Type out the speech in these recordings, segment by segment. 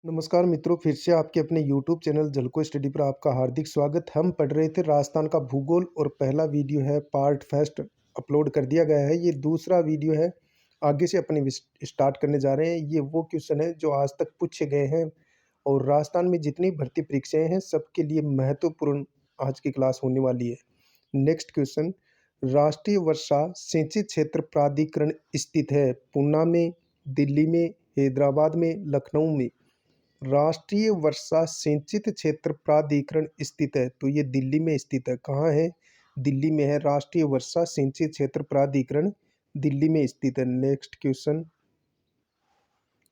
नमस्कार मित्रों, फिर से आपके अपने यूट्यूब चैनल जलको स्टडी पर आपका हार्दिक स्वागत। हम पढ़ रहे थे राजस्थान का भूगोल और पहला वीडियो है पार्ट फर्स्ट अपलोड कर दिया गया है। ये दूसरा वीडियो है, आगे से अपने स्टार्ट करने जा रहे हैं। ये वो क्वेश्चन है जो आज तक पूछे गए हैं और राजस्थान में जितनी भर्ती परीक्षाएं हैं सबके लिए महत्वपूर्ण आज की क्लास होने वाली है। नेक्स्ट क्वेश्चन, राष्ट्रीय वर्षा सिंचित क्षेत्र प्राधिकरण स्थित है पूना में, दिल्ली में, हैदराबाद में, लखनऊ में। राष्ट्रीय वर्षा सिंचित क्षेत्र प्राधिकरण स्थित है तो ये दिल्ली में स्थित है। कहाँ है? दिल्ली में है। राष्ट्रीय वर्षा सिंचित क्षेत्र प्राधिकरण दिल्ली में स्थित है। नेक्स्ट क्वेश्चन,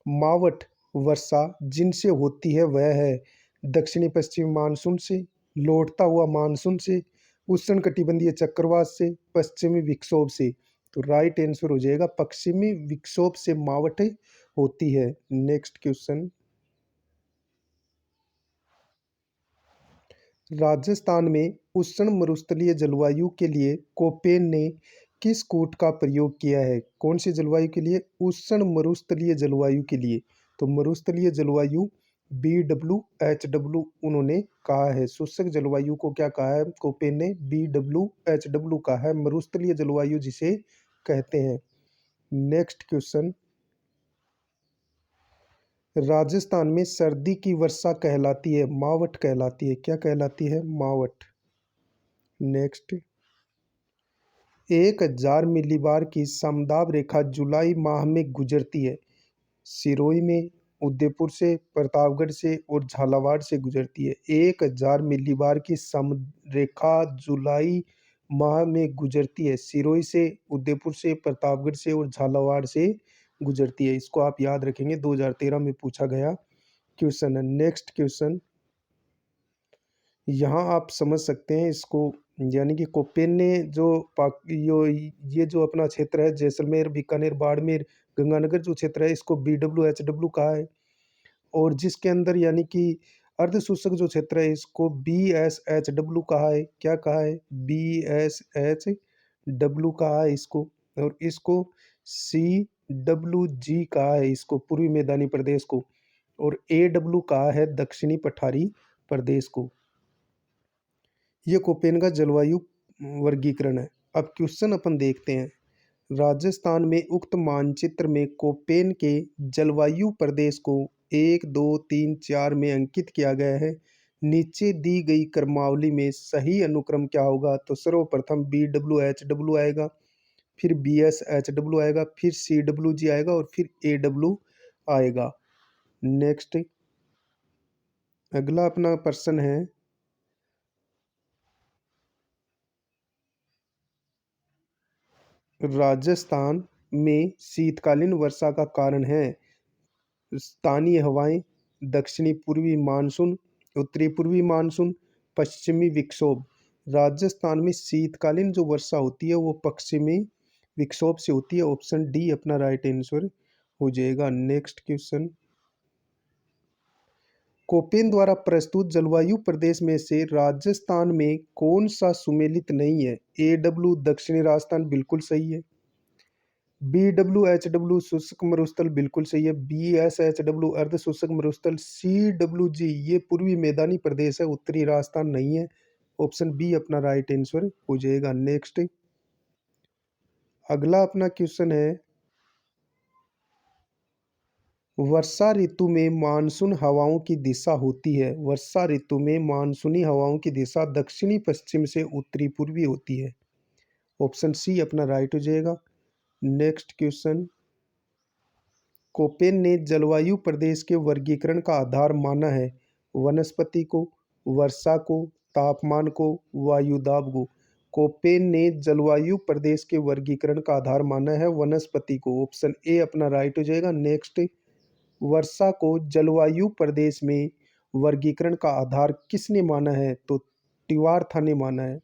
मावठ वर्षा जिनसे होती है वह है दक्षिणी पश्चिमी मानसून से, लौटता हुआ मानसून से, उष्णकटिबंधीय चक्रवात से, पश्चिमी विक्षोभ से। तो राइट आंसर हो जाएगा पश्चिमी विक्षोभ से मावठ होती है। नेक्स्ट क्वेश्चन, राजस्थान में उष्ण मरुस्थलीय जलवायु के लिए कोपेन ने किस कूट का प्रयोग किया है? कौन सी जलवायु के लिए? उष्ण मरुस्थलीय जलवायु के लिए। तो मरुस्थलीय जलवायु BWHW उन्होंने कहा है। शुष्क जलवायु को क्या कहा है? कोपेन ने BWHW कहा है, मरुस्थलीय जलवायु जिसे कहते हैं। नेक्स्ट क्वेश्चन, राजस्थान में सर्दी की वर्षा कहलाती है मावठ कहलाती है। क्या कहलाती है? मावठ। नेक्स्ट, 1000 मिलीबार की समदाब रेखा जुलाई माह में गुजरती है। सिरोही में, उदयपुर से, प्रतापगढ़ से और झालावाड़ से गुजरती है। 1000 मिलीबार की सम रेखा जुलाई माह में गुजरती है। सिरोही से, उदयपुर से, प्रतापगढ़ से और झालावाड़ से गुजरती है। इसको आप याद रखेंगे, 2013 में पूछा गया क्वेश्चन है। नेक्स्ट क्वेश्चन, यहाँ आप समझ सकते हैं इसको, यानी कि कोपेन ने जो ये जो अपना क्षेत्र है जैसलमेर, बीकानेर, बाड़मेर, गंगानगर जो क्षेत्र है इसको BWHW कहा है। और जिसके अंदर यानी कि अर्ध शुष्क जो क्षेत्र है इसको BSHW कहा है। क्या कहा है? BSHW कहा है इसको। और इसको CWG कहा है इसको, पूर्वी मैदानी प्रदेश को। और AW कहा है दक्षिणी पठारी प्रदेश को। ये कोपेन का जलवायु वर्गीकरण है। अब क्वेश्चन अपन देखते हैं। राजस्थान में उक्त मानचित्र में कोपेन के जलवायु प्रदेश को 1, 2, 3, 4 में अंकित किया गया है। नीचे दी गई क्रमावली में सही अनुक्रम क्या होगा? तो सर्वप्रथम BWHW आएगा, फिर BSHW आएगा, फिर CWG आएगा और फिर AW आएगा। नेक्स्ट, अगला अपना प्रश्न है, राजस्थान में शीतकालीन वर्षा का कारण है स्थानीय हवाएं, दक्षिणी पूर्वी मानसून, उत्तरी पूर्वी मानसून, पश्चिमी विक्षोभ। राजस्थान में शीतकालीन जो वर्षा होती है वो पश्चिमी विक्षोभ से होती है। ऑप्शन डी अपना राइट आंसर हो जाएगा। नेक्स्ट क्वेश्चन, कोपेन द्वारा प्रस्तुत जलवायु प्रदेश में से राजस्थान में कौन सा सुमेलित नहीं है? AW दक्षिणी राजस्थान बिल्कुल सही है। BWHW शुष्क मरुस्थल बिल्कुल सही है। BSHW अर्ध शुष्क मरुस्थल। CWG ये पूर्वी मैदानी प्रदेश है, उत्तरी राजस्थान नहीं है। ऑप्शन बी अपना राइट आंसर हो जाएगा। नेक्स्ट, अगला अपना क्वेश्चन है, वर्षा ऋतु में मानसून हवाओं की दिशा होती है। वर्षा ऋतु में मानसूनी हवाओं की दिशा दक्षिणी पश्चिम से उत्तरी पूर्वी होती है। ऑप्शन सी अपना राइट हो जाएगा। नेक्स्ट क्वेश्चन, कोपेन ने जलवायु प्रदेश के वर्गीकरण का आधार माना है वनस्पति को, वर्षा को, तापमान को, वायुदाब को। कोपेन ने जलवायु प्रदेश के वर्गीकरण का आधार माना है वनस्पति को। ऑप्शन ए अपना राइट हो जाएगा। नेक्स्ट, वर्षा को जलवायु प्रदेश में वर्गीकरण का आधार किसने माना है? तो टिवार था ने माना है।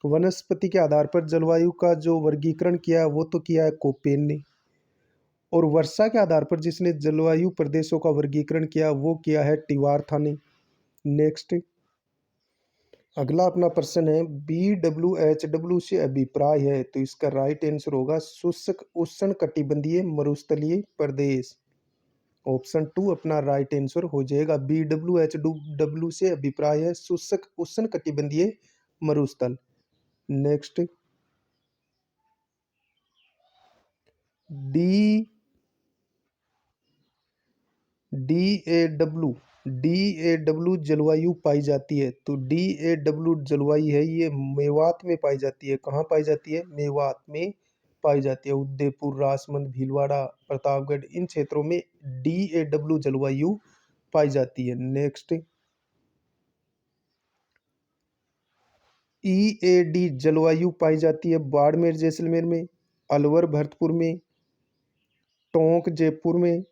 वनस्पति के आधार पर जलवायु का जो वर्गीकरण किया है वो तो किया है कोपेन ने। और वर्षा के आधार पर जिसने जलवायु प्रदेशों का वर्गीकरण किया वो किया है टिवारथा ने। नेक्स्ट, अगला अपना प्रश्न है, BWHW से अभिप्राय है तो इसका राइट आंसर होगा शुष्क उष्ण कटिबंधीय मरुस्थलीय प्रदेश। ऑप्शन 2 अपना राइट आंसर हो जाएगा। BWH से अभिप्राय है शुष्क उष्णकटिबंधीय मरुस्थल। Next, D D A W जलवायु पाई जाती है। तो DAW जलवायु है ये मेवात में पाई जाती है। कहाँ पाई जाती है? मेवात में पाई जाती है। उदयपुर, राजमंद, भीलवाड़ा, प्रतापगढ़, इन क्षेत्रों में DAW जलवायु पाई जाती है। नेक्स्ट, EAD जलवायु पाई जाती है बाड़मेर जैसलमेर में, अलवर भरतपुर में, टोंक जयपुर में,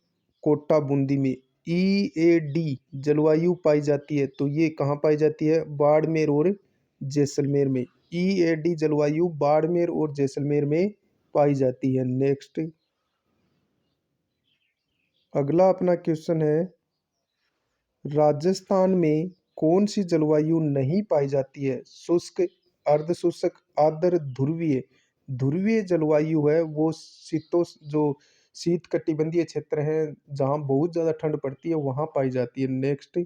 कोटा बूंदी में। EAD जलवायु पाई जाती है, तो ये कहाँ पाई जाती है? बाड़मेर और जैसलमेर में। EAD जलवायु बाड़मेर और जैसलमेर में पाई जाती है। नेक्स्ट, अगला अपना क्वेश्चन है, राजस्थान में कौन सी जलवायु नहीं पाई जाती है? शुष्क, अर्ध शुष्क, आर्द्र, ध्रुवीय। ध्रुवीय जलवायु है वो जो शीत कटिबंधीय क्षेत्र है जहाँ बहुत ज्यादा ठंड पड़ती है वहां पाई जाती है। नेक्स्ट,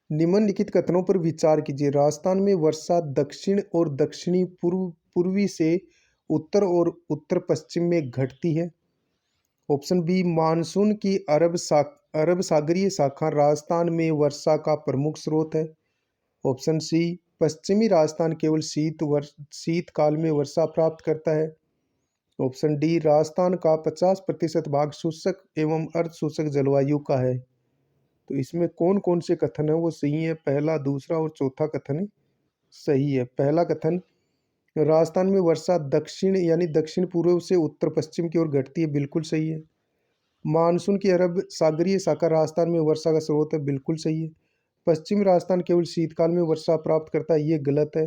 निम्नलिखित कथनों पर विचार कीजिए। राजस्थान में वर्षा दक्षिण और दक्षिणी पूर्वी से उत्तर और उत्तर पश्चिम में घटती है। ऑप्शन बी, मानसून की अरब सागरीय शाखा राजस्थान में वर्षा का प्रमुख स्रोत है। ऑप्शन सी, पश्चिमी राजस्थान केवल शीतकाल में वर्षा प्राप्त करता है। ऑप्शन डी, राजस्थान का 50% भाग शुष्क एवं अर्ध शुष्क जलवायु का है। तो इसमें कौन कौन से कथन है वो सही है? पहला, दूसरा और चौथा कथन सही है। पहला कथन, राजस्थान में वर्षा दक्षिण यानी दक्षिण पूर्व से उत्तर पश्चिम की ओर घटती है, बिल्कुल सही है। मानसून की अरब सागरीय शाखा राजस्थान में वर्षा का स्रोत है, बिल्कुल सही है। पश्चिमी राजस्थान केवल शीतकाल में वर्षा प्राप्त करता है, ये गलत है।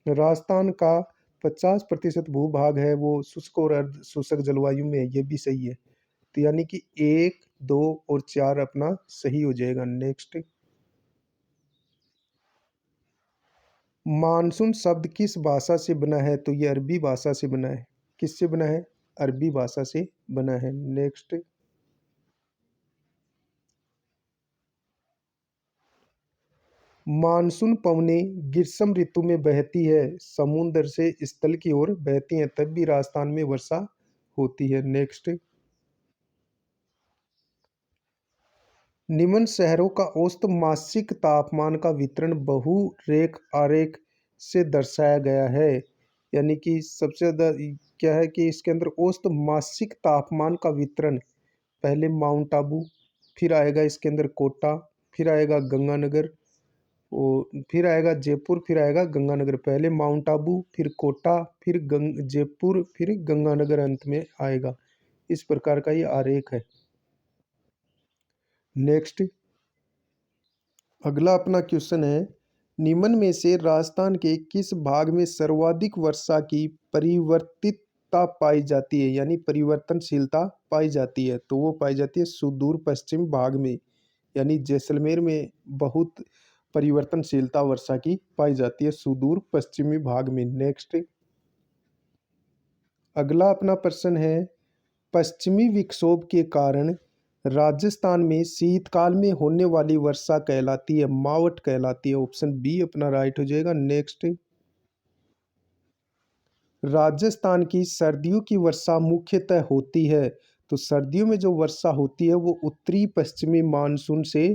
राजस्थान का 50% भूभाग है वो शुष्क और अर्ध शुष्क जलवायु में है, ये भी सही है। तो यानी कि 1, 2 और 4 अपना सही हो जाएगा। नेक्स्ट, मानसून शब्द किस भाषा से बना है? तो ये अरबी भाषा से बना है। किससे बना है? अरबी भाषा से बना है। नेक्स्ट, मानसून पवनें ग्रीष्म ऋतु में बहती है, समुद्र से स्थल की ओर बहती हैं, तब भी राजस्थान में वर्षा होती है। नेक्स्ट, निम्न शहरों का औसत मासिक तापमान का वितरण बहुरेख आरेख से दर्शाया गया है। यानी कि सबसे ज़्यादा क्या है कि इसके अंदर औसत मासिक तापमान का वितरण, पहले माउंट आबू, फिर आएगा इसके अंदर कोटा, फिर आएगा गंगानगर, और फिर आएगा जयपुर, फिर आएगा गंगानगर। पहले माउंट आबू, फिर कोटा, फिर जयपुर, फिर गंगानगर अंत में आएगा। इस प्रकार का ये आरेख है। नेक्स्ट, अगला अपना क्वेश्चन है, निम्न में से राजस्थान के किस भाग में सर्वाधिक वर्षा की परिवर्तितता पाई जाती है, यानी परिवर्तनशीलता पाई जाती है? तो वो पाई जाती है सुदूर पश्चिम भाग में, यानी जैसलमेर में बहुत परिवर्तनशीलता वर्षा की पाई जाती है सुदूर पश्चिमी भाग में। नेक्स्ट, अगला अपना प्रश्न है, पश्चिमी विक्षोभ के कारण राजस्थान में शीतकाल में होने वाली वर्षा कहलाती है, मावठ कहलाती है। ऑप्शन बी अपना राइट हो जाएगा। नेक्स्ट, राजस्थान की सर्दियों की वर्षा मुख्यतः होती है, तो सर्दियों में जो वर्षा होती है वो उत्तरी पश्चिमी मानसून से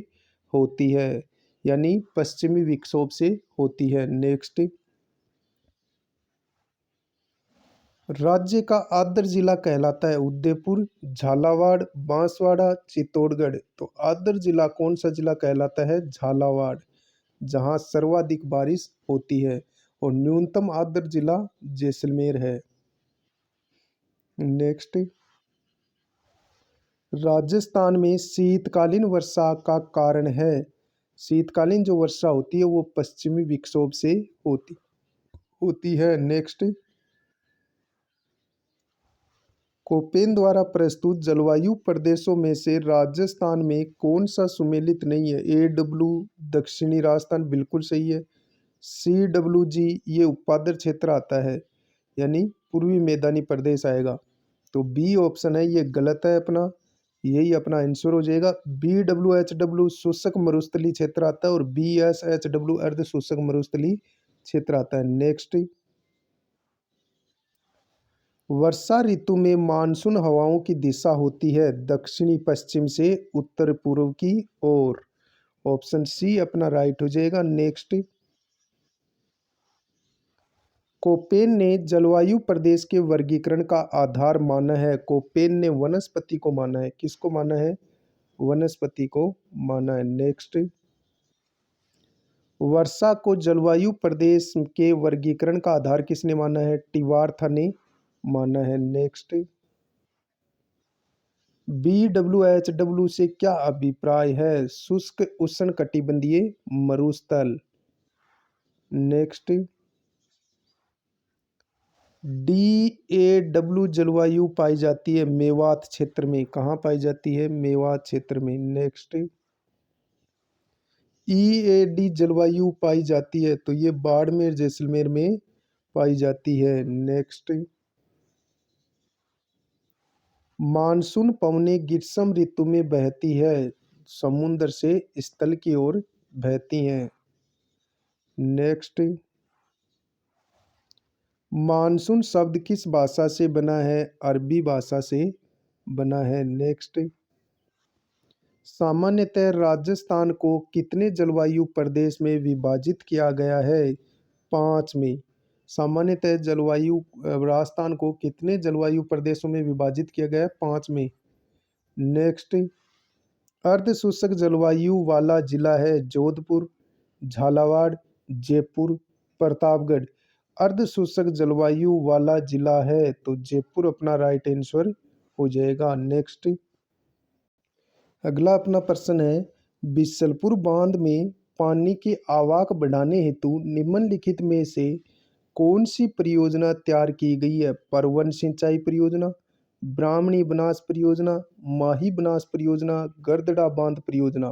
होती है, यानी पश्चिमी विक्षोभ से होती है। नेक्स्ट, राज्य का आद्र जिला कहलाता है उदयपुर, झालावाड़, बांसवाड़ा, चित्तौड़गढ़। तो आद्र जिला कौन सा जिला कहलाता है? झालावाड़, जहाँ सर्वाधिक बारिश होती है। और न्यूनतम आर्द्र जिला जैसलमेर है। नेक्स्ट, राजस्थान में शीतकालीन वर्षा का कारण है, शीतकालीन जो वर्षा होती है वो पश्चिमी विक्षोभ से होती होती है। नेक्स्ट, कोपेन द्वारा प्रस्तुत जलवायु प्रदेशों में से राजस्थान में कौन सा सुमेलित नहीं है? AW दक्षिणी राजस्थान, बिल्कुल सही है। CWG ये उत्पादर क्षेत्र आता है, यानी पूर्वी मैदानी प्रदेश आएगा। तो बी ऑप्शन है ये गलत है अपना, यही अपना आंसर हो जाएगा। BWHW शुष्क मरुस्थलीय क्षेत्र आता है और BSHW अर्ध शुष्क मरुस्थलीय क्षेत्र आता है। नेक्स्ट, वर्षा ऋतु में मानसून हवाओं की दिशा होती है दक्षिणी पश्चिम से उत्तर पूर्व की ओर। ऑप्शन सी अपना राइट हो जाएगा। नेक्स्ट, कोपेन ने जलवायु प्रदेश के वर्गीकरण का आधार माना है। कोपेन ने वनस्पति को माना है, किसको माना है? वनस्पति को माना है। नेक्स्ट, वर्षा को जलवायु प्रदेश के वर्गीकरण का आधार किसने माना है? टिवार्थ ने माना है। नेक्स्ट, BWHW से क्या अभिप्राय है? शुष्क उष्णकटिबंधीय मरुस्थल। नेक्स्ट, DAW जलवायु पाई जाती है मेवात क्षेत्र में। कहाँ पाई जाती है? मेवात क्षेत्र में। नेक्स्ट, EAD जलवायु पाई जाती है तो ये बाड़मेर जैसलमेर में पाई जाती है। नेक्स्ट, मानसून पवनें ग्रीष्म ऋतु में बहती है, समुद्र से स्थल की ओर बहती हैं। नेक्स्ट, मानसून शब्द किस भाषा से बना है? अरबी भाषा से बना है। नेक्स्ट, सामान्यतः राजस्थान को कितने जलवायु प्रदेश में विभाजित किया गया है? 5 में। सामान्यतः राजस्थान को कितने जलवायु प्रदेशों में विभाजित किया गया है? 5 में। नेक्स्ट, अर्ध शुष्क जलवायु वाला जिला है जोधपुर, झालावाड़, जयपुर, प्रतापगढ़। अर्ध शुष्क जलवायु वाला जिला है तो जयपुर अपना राइट आंसर हो जाएगा। नेक्स्ट, अगला अपना प्रश्न है, बिसलपुर बांध में पानी की आवक बढ़ाने हेतु निम्नलिखित में से कौन सी परियोजना तैयार की गई है? परवन सिंचाई परियोजना, ब्राह्मणी बनास परियोजना, माही बनास परियोजना, गर्दड़ा बांध परियोजना।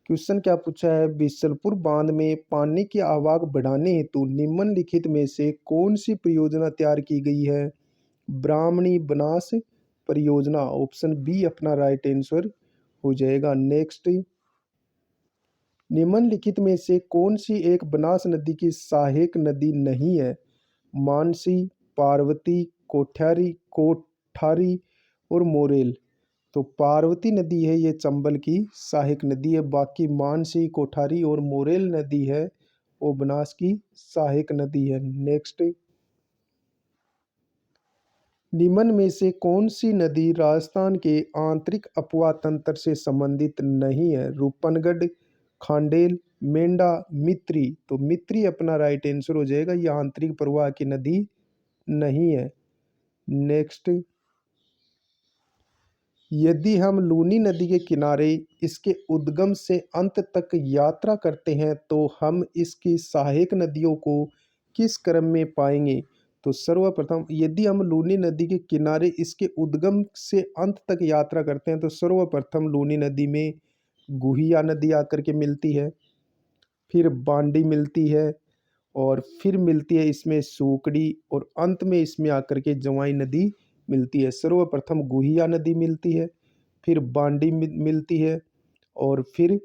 क्वेश्चन क्या पूछा है? बिसलपुर बांध में पानी की आवक बढ़ाने हेतु निम्नलिखित में से कौन सी परियोजना तैयार की गई है? ब्राह्मणी बनास परियोजना। ऑप्शन बी अपना राइट आंसर हो जाएगा। नेक्स्ट, निम्नलिखित में से कौन सी एक बनास नदी की सहायक नदी नहीं है? मानसी, पार्वती, कोठारी और मोरेल। तो पार्वती नदी है ये चंबल की सहायक नदी है, बाकी मानसी, कोठारी और मोरेल नदी है वो बनास की सहायक नदी है। नेक्स्ट, निम्न में से कौन सी नदी राजस्थान के आंतरिक अपवाह तंत्र से संबंधित नहीं है? रूपनगढ़, खांडेल, मेंढा, मित्री। तो मित्री अपना राइट आंसर हो जाएगा, ये आंतरिक प्रवाह की नदी नहीं है। नेक्स्ट, यदि हम लूनी नदी के किनारे इसके उद्गम से अंत तक यात्रा करते हैं तो हम इसकी सहायक नदियों को किस क्रम में पाएंगे? तो सर्वप्रथम यदि हम लूनी नदी के किनारे इसके उद्गम से अंत तक यात्रा करते हैं तो सर्वप्रथम लूनी नदी में गुहिया नदी आकर के मिलती है, फिर बांडी मिलती है और फिर मिलती है इसमें सूकड़ी और अंत में इसमें आकर के जवाई नदी मिलती है। सर्वप्रथम गुहिया नदी मिलती है, फिर बांडी मिलती है और फिर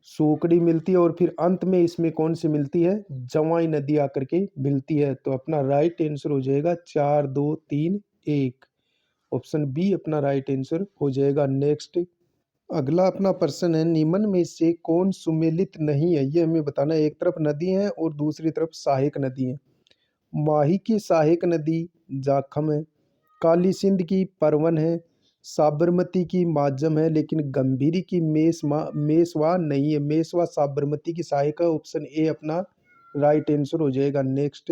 सूकड़ी मिलती है और फिर अंत में इसमें कौन सी मिलती है? जवाई नदी आकर के मिलती है। तो अपना राइट आंसर हो जाएगा 4, 2, 3, 1। ऑप्शन बी अपना राइट आंसर हो जाएगा। नेक्स्ट, अगला अपना प्रश्न है, निम्न में से कौन सुमेलित नहीं है? ये हमें बताना है। एक तरफ नदी है और दूसरी तरफ सहायक नदी है। माही की सहायक नदी जाखम है, काली सिंध की परवन है, साबरमती की माजम है, लेकिन गंभीरी की मेसवा नहीं है। मेसवा साबरमती की सहायक है। ऑप्शन ए अपना राइट आंसर हो जाएगा। नेक्स्ट,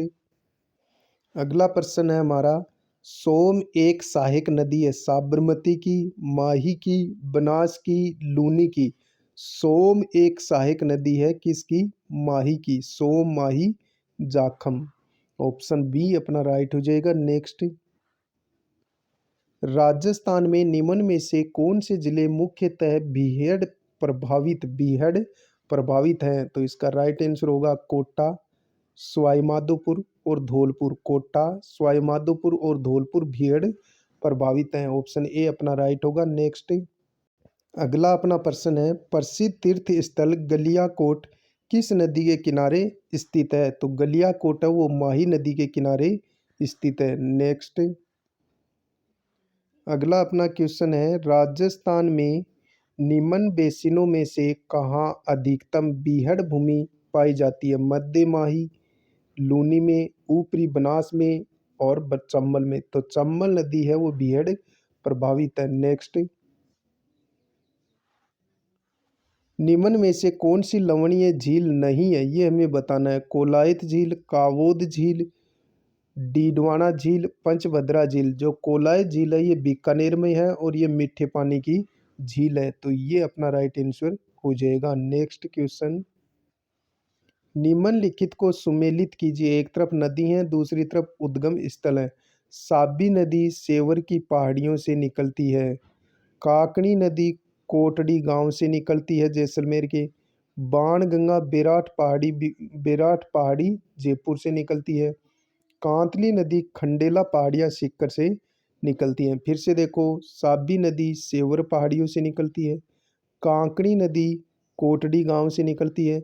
अगला प्रश्न है हमारा, सोम एक सहायक नदी है साबरमती की, माही की, बनास की, लूनी की। सोम एक सहायक नदी है किसकी? माही की। सोम, माही, जाखम। ऑप्शन बी अपना राइट हो जाएगा। नेक्स्ट, राजस्थान में निम्न में से कौन से जिले मुख्यतः बीहड़ प्रभावित हैं? तो इसका राइट आंसर होगा कोटा, सवाई माधोपुर और धौलपुर। कोटा, सवाई माधोपुर और धौलपुर बीहड़ प्रभावित हैं। ऑप्शन ए अपना राइट होगा। नेक्स्ट अगला अपना प्रश्न है, प्रसिद्ध तीर्थ स्थल गलियाकोट किस नदी के किनारे स्थित है? तो गलियाकोट है वो माही नदी के किनारे स्थित है। नेक्स्ट अगला अपना क्वेश्चन है, राजस्थान में निम्न बेसिनों में से कहाँ अधिकतम बीहड़ भूमि पाई जाती है? मध्य माही, लूनी में, ऊपरी बनास में और चंबल में। तो चंबल नदी है वो बीहड़ प्रभावित है। नेक्स्ट निम्न में से कौन सी लवणीय झील नहीं है, ये हमें बताना है। कोलायत झील, कावोद झील, डीडवाना झील, पंचभद्रा झील। जो कोलायत झील है ये बीकानेर में है और ये मीठे पानी की झील है, तो ये अपना राइट आंसर हो जाएगा। नेक्स्ट क्वेश्चन, निम्नलिखित को सुमेलित कीजिए। एक तरफ नदी है, दूसरी तरफ उद्गम स्थल है। साबी नदी सेवर की पहाड़ियों से निकलती है। काकनी नदी कोटड़ी गांव से निकलती है जैसलमेर के। बाणगंगा बेराट पहाड़ी जयपुर से निकलती है। कांतली नदी खंडेला पहाड़ियाँ सीकर से निकलती हैं। फिर से देखो, साबी नदी सेवर पहाड़ियों से निकलती है। कांकड़ी नदी कोटड़ी गांव से निकलती है।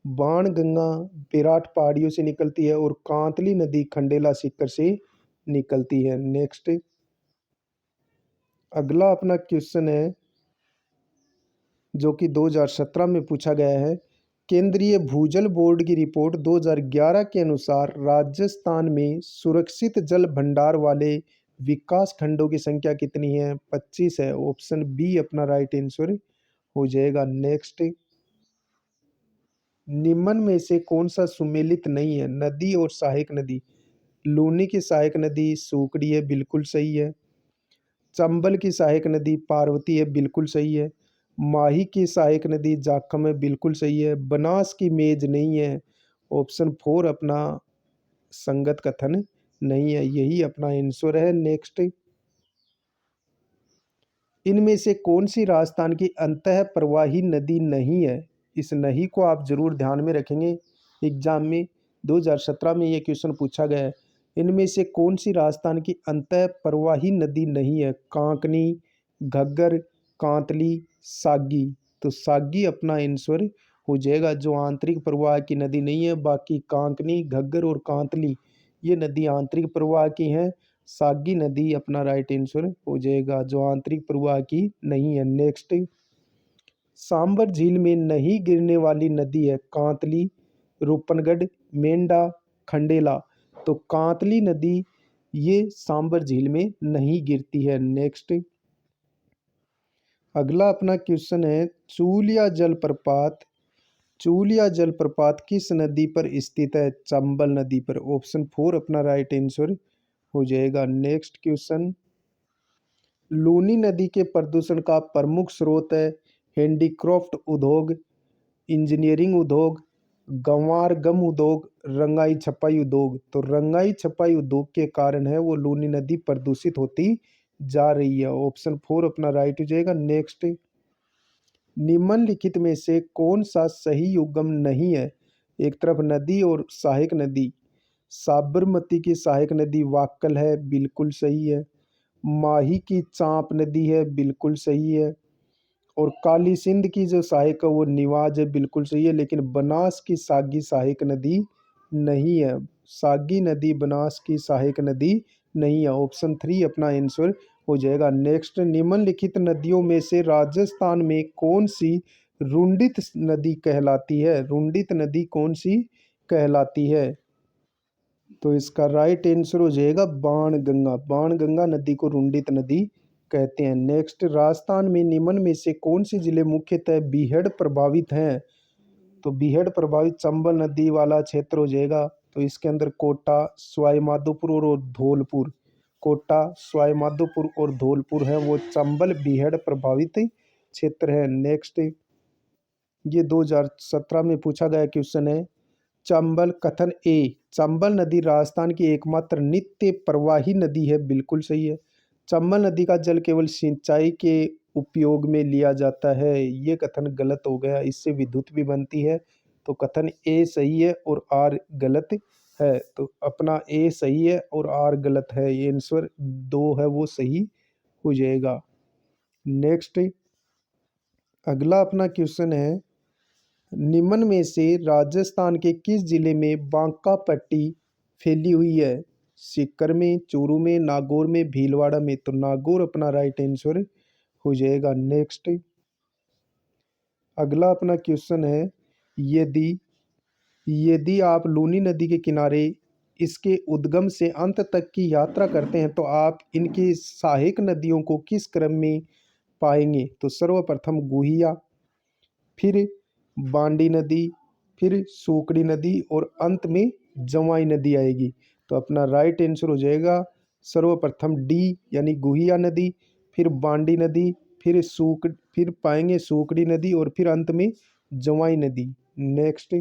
बाणगंगा बेराट पहाड़ियों से निकलती है और कांतली नदी खंडेला सीकर से निकलती है। नेक्स्ट अगला अपना क्वेश्चन है जो कि 2017 में पूछा गया है। केंद्रीय भूजल बोर्ड की रिपोर्ट 2011 के अनुसार राजस्थान में सुरक्षित जल भंडार वाले विकास खंडों की संख्या कितनी है? 25 है। ऑप्शन बी अपना राइट आंसर हो जाएगा। नेक्स्ट निम्न में से कौन सा सुमेलित नहीं है? नदी और सहायक नदी। लूनी की सहायक नदी सूकड़ी है, बिल्कुल सही है। चंबल की सहायक नदी पार्वती है, बिल्कुल सही है। माही की सहायक नदी जाखम है, बिल्कुल सही है। बनास की मेज नहीं है। ऑप्शन 4 अपना संगत कथन नहीं है, यही अपना आंसर है। नेक्स्ट इनमें से कौन सी राजस्थान की अंतः प्रवाही नदी नहीं है? इस नहीं को आप जरूर ध्यान में रखेंगे, एग्जाम में 2017 में ये क्वेश्चन पूछा गया है। इनमें से कौन सी राजस्थान की अंतः प्रवाही नदी नहीं है? कांकनी, घग्गर, कांतली, सागी। तो सागी अपना आंसर हो जाएगा। जो आंतरिक प्रवाह की नदी नहीं है, बाकी कांकनी, घग्गर और कांतली ये नदी आंतरिक प्रवाह की हैं। सागी नदी अपना राइट आंसर हो जाएगा, जो आंतरिक प्रवाह की नहीं है। नेक्स्ट सांबर झील में नहीं गिरने वाली नदी है? कांतली, रूपनगढ़, मेंढा, खंडेला। तो कांतली नदी ये सांबर झील में नहीं गिरती है। नेक्स्ट अगला अपना क्वेश्चन है, चूलिया जलप्रपात किस नदी पर स्थित है? चंबल नदी पर। ऑप्शन 4 अपना राइट आंसर हो जाएगा। नेक्स्ट क्वेश्चन, लूनी नदी के प्रदूषण का प्रमुख स्रोत है हैंडीक्राफ्ट उद्योग, इंजीनियरिंग उद्योग, गंवार गम उद्योग, रंगाई छपाई उद्योग। तो रंगाई छपाई उद्योग के कारण है वो लूनी नदी प्रदूषित होती जा रही है। ऑप्शन 4 अपना राइट हो जाएगा। नेक्स्ट निम्नलिखित में से कौन सा सही युग्म नहीं है? एक तरफ नदी और सहायक नदी। साबरमती की सहायक नदी वाक्कल है, बिल्कुल सही है। माही की चांप नदी है, बिल्कुल सही है। और काली सिंध की जो सहायक है वो निवाज है, बिल्कुल सही है। लेकिन बनास की सागी सहायक नदी नहीं है। सागी नदी बनास की सहायक नदी नहीं है। ऑप्शन 3 अपना आंसर हो जाएगा। नेक्स्ट निम्नलिखित नदियों में से राजस्थान में कौन सी रुंडित नदी कहलाती है? रुंडित नदी कौन सी कहलाती है? तो इसका राइट आंसर हो जाएगा बाणगंगा। बाणगंगा नदी को रुंडित नदी कहते हैं। नेक्स्ट राजस्थान में निम्न में से कौन से जिले मुख्यतः बीहड़ प्रभावित हैं? तो बीहड़ प्रभावित चंबल नदी वाला क्षेत्र हो जाएगा। तो इसके अंदर कोटा, सवाई माधोपुर और धौलपुर। कोटा, सवाई माधोपुर और धौलपुर है वो चंबल बीहड़ प्रभावित क्षेत्र है। नेक्स्ट ये 2017 में पूछा गया क्वेश्चन है, चंबल कथन ए, चंबल नदी राजस्थान की एकमात्र नित्य प्रवाही नदी है, बिल्कुल सही है। चंबल नदी का जल केवल सिंचाई के उपयोग में लिया जाता है, ये कथन गलत हो गया। इससे विद्युत भी बनती है, तो कथन ए सही है और आर गलत है, तो अपना ए सही है और आर गलत है। ये आंसर 2 है वो सही हो जाएगा। नेक्स्ट अगला अपना क्वेश्चन है, निम्न में से राजस्थान के किस जिले में बांका पट्टी फैली हुई है? सीकर में, चूरू में, नागौर में, भीलवाड़ा में? तो नागौर अपना राइट आंसर हो जाएगा। नेक्स्ट अगला अपना क्वेश्चन है, यदि यदि आप लूनी नदी के किनारे इसके उद्गम से अंत तक की यात्रा करते हैं तो आप इनकी सहायक नदियों को किस क्रम में पाएंगे? तो सर्वप्रथम गुहिया, फिर बांडी नदी, फिर सूकड़ी नदी और अंत में जवाई नदी आएगी। तो अपना राइट आंसर हो जाएगा सर्वप्रथम डी यानी गुहिया नदी, फिर बांडी नदी, फिर पाएंगे सूकड़ी नदी और फिर अंत में जवाई नदी। नेक्स्ट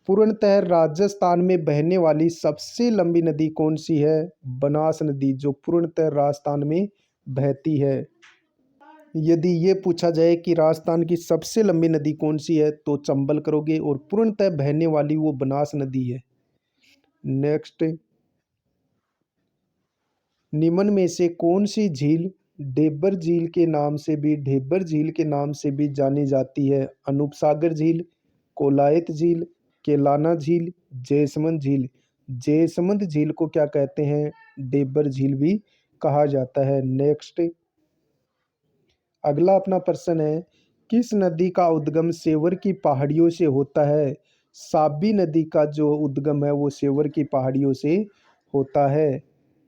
पूर्णतः राजस्थान में बहने वाली सबसे लंबी नदी कौन सी है? बनास नदी, जो पूर्णतः राजस्थान में बहती है। यदि ये पूछा जाए कि राजस्थान की सबसे लंबी नदी कौन सी है तो चंबल करोगे और पूर्णतः बहने वाली वो बनास नदी है। नेक्स्ट निम्न में से कौन सी झील ढेबर झील के नाम से भी जानी जाती है? अनूप सागर झील, कोलायत झील, केलाना झील, जयसमंद झील? जयसमंद झील को क्या कहते हैं? ढेबर झील भी कहा जाता है। नेक्स्ट अगला अपना प्रश्न है, किस नदी का उद्गम सेवर की पहाड़ियों से होता है? साबी नदी का जो उद्गम है वो सेवर की पहाड़ियों से होता है।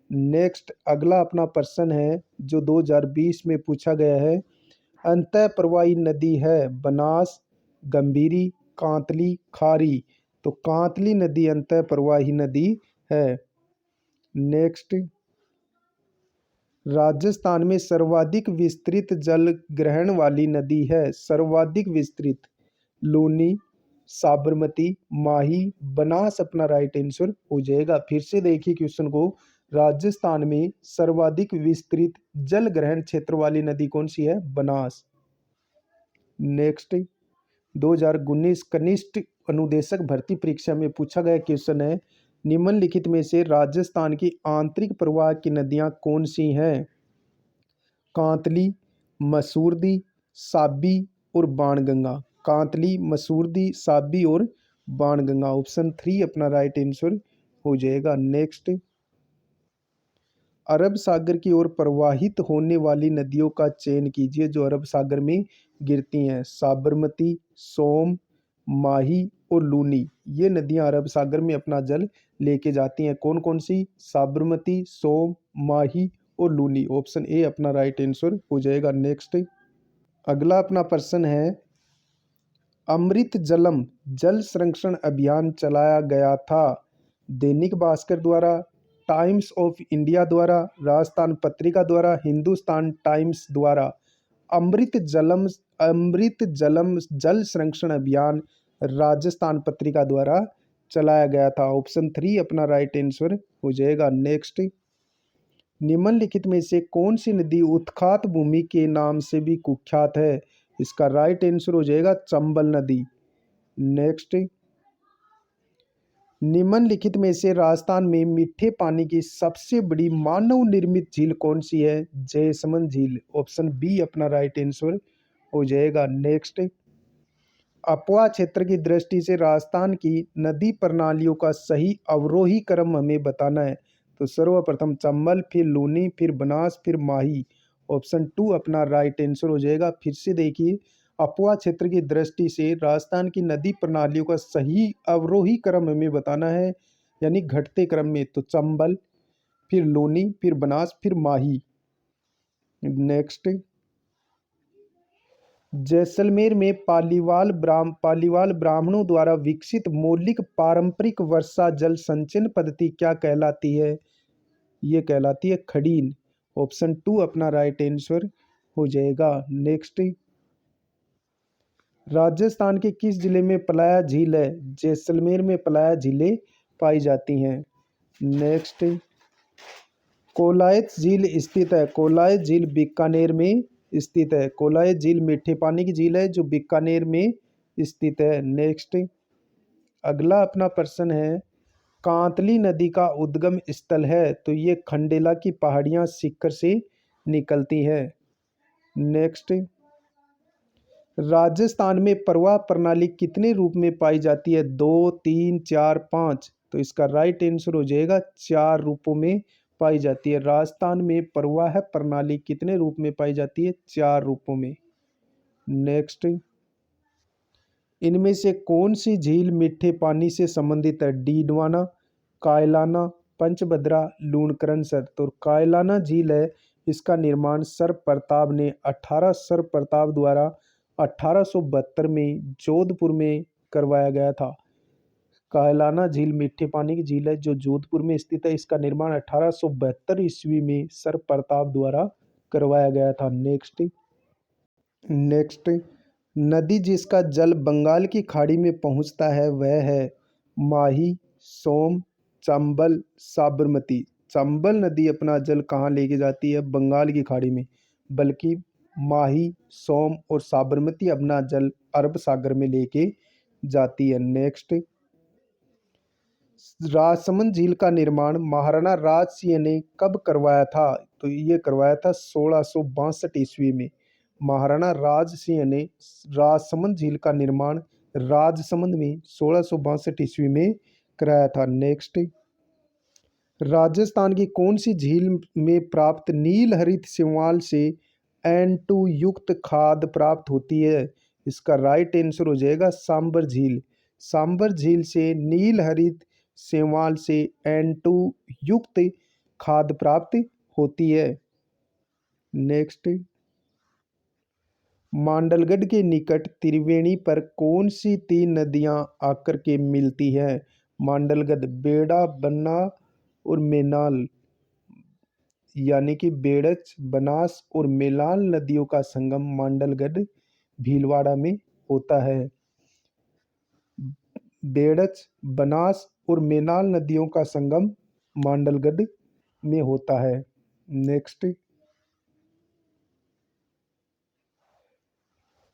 नेक्स्ट अगला अपना प्रश्न है जो 2020 में पूछा गया है, अंतः प्रवाही नदी है बनास, गंभीरी, कांतली, खारी? तो कांतली नदी अंतः प्रवाही नदी है। नेक्स्ट राजस्थान में सर्वाधिक विस्तृत जल ग्रहण वाली नदी है? सर्वाधिक विस्तृत लूनी, साबरमती, माही, बनास अपना राइट आंसर हो जाएगा। फिर से देखिए क्वेश्चन को, राजस्थान में सर्वाधिक विस्तृत जल ग्रहण क्षेत्र वाली नदी कौन सी है? बनास। नेक्स्ट 2019 कनिष्ठ अनुदेशक भर्ती परीक्षा में पूछा गया क्वेश्चन है, निम्नलिखित में से राजस्थान की आंतरिक प्रवाह की नदियां कौन सी हैं? कांतली, मसूरदी, साबी और बाणगंगा? कांतली, मसूरदी, साबी और बाणगंगा। ऑप्शन 3 अपना राइट आंसर हो जाएगा। नेक्स्ट अरब सागर की ओर प्रवाहित होने वाली नदियों का चयन कीजिए जो अरब सागर में गिरती हैं। साबरमती, सोम, माही और लूनी, ये नदियां अरब सागर में अपना जल लेके जाती हैं। कौन कौन सी? साबरमती, सोम, माही और लूनी। ऑप्शन ए अपना राइट आंसर हो जाएगा। नेक्स्ट अगला अपना प्रश्न है, अमृत जलम जल संरक्षण अभियान चलाया गया था दैनिक भास्कर द्वारा, टाइम्स ऑफ इंडिया द्वारा, राजस्थान पत्रिका द्वारा, हिंदुस्तान टाइम्स द्वारा? अमृत जलम जल संरक्षण अभियान राजस्थान पत्रिका द्वारा चलाया गया था। ऑप्शन 3 अपना राइट आंसर हो जाएगा। नेक्स्ट निम्नलिखित में से कौन सी नदी उत्खात भूमि के नाम से भी कुख्यात है? इसका राइट आंसर हो जाएगा चंबल नदी। नेक्स्ट निम्नलिखित में से राजस्थान में मीठे पानी की सबसे बड़ी मानव निर्मित झील कौन सी है? जयसमंद झील। ऑप्शन बी अपना राइट आंसर हो जाएगा। नेक्स्ट अपवा क्षेत्र की दृष्टि से राजस्थान की नदी प्रणालियों का सही अवरोही क्रम हमें बताना है। तो सर्वप्रथम चंबल, फिर लूनी, फिर बनास, फिर माही। ऑप्शन 2 अपना राइट आंसर हो जाएगा। फिर से देखिए, अपवा क्षेत्र की दृष्टि से राजस्थान की नदी प्रणालियों का सही अवरोही क्रम हमें बताना है, यानी घटते क्रम में। तो चंबल, फिर लूनी, फिर बनास, फिर माही। नेक्स्ट जैसलमेर में पालीवाल ब्राह्मणों द्वारा विकसित मौलिक पारंपरिक वर्षा जल संचयन पद्धति क्या कहलाती है? ये कहलाती है खड़ीन। ऑप्शन 2 अपना राइट आंसर हो जाएगा। नेक्स्ट राजस्थान के किस जिले में पलाया झील है? जैसलमेर में पलाया झीलें पाई जाती हैं। नेक्स्ट कोलायत झील स्थित है? कोलायत झील बीकानेर में स्थित है। कोलायत झील मीठे पानी की झील है जो बीकानेर में स्थित है। नेक्स्ट अगला अपना प्रश्न है, कांतली नदी का उद्गम स्थल है, तो ये खंडेला की पहाड़ियां सीकर से निकलती है। नेक्स्ट, राजस्थान में प्रवाह प्रणाली कितने रूप में पाई जाती है? 2, 3, 4, 5। तो इसका राइट आंसर हो जाएगा 4 रूपों में पाई जाती है। राजस्थान में प्रवाह प्रणाली कितने रूप में पाई जाती है? 4 रूपों में। नेक्स्ट, इनमें से कौन सी झील मीठे पानी से संबंधित है? डीडवाना, कायलाना, पंचभद्रा, लूणकरणसर। तो कायलाना झील है, इसका निर्माण सर प्रताप ने 18 सर प्रताप द्वारा 1872 में जोधपुर में करवाया गया था। कायलाना झील मीठे पानी की झील है जो जोधपुर में स्थित है। इसका निर्माण 1872 ईस्वी में सर प्रताप द्वारा करवाया गया था। नेक्स्ट, नदी जिसका जल बंगाल की खाड़ी में पहुंचता है वह है माही, सोम, चंबल, साबरमती। चंबल नदी अपना जल कहाँ लेके जाती है? बंगाल की खाड़ी में। बल्कि माही, सोम और साबरमती अपना जल अरब सागर में लेके जाती है। नेक्स्ट, राजसमंद झील का निर्माण महाराणा राज सिंह ने कब करवाया था? तो ये करवाया था 1662 ईस्वी में। महाराणा राज सिंह ने राजसमंद झील का निर्माण राजसमंद में 1662 ईस्वी में कराया था। नेक्स्ट, राजस्थान की कौन सी झील में प्राप्त नील हरित शैवाल से N2 युक्त खाद प्राप्त होती है? इसका राइट आंसर हो जाएगा सांबर झील। सांबर झील से नील हरित शैवाल से N2 युक्त खाद प्राप्त होती है। नेक्स्ट, मांडलगढ़ के निकट त्रिवेणी पर कौन सी 3 नदियां आकर के मिलती हैं? मांडलगढ़, बेड़ा, बन्ना और मेनाल। यानी कि बेड़च, बनास और मेलाल नदियों का संगम मांडलगढ़ भीलवाड़ा में होता है। बेड़च, बनास और मेनाल नदियों का संगम मांडलगढ़ में होता है। नेक्स्ट,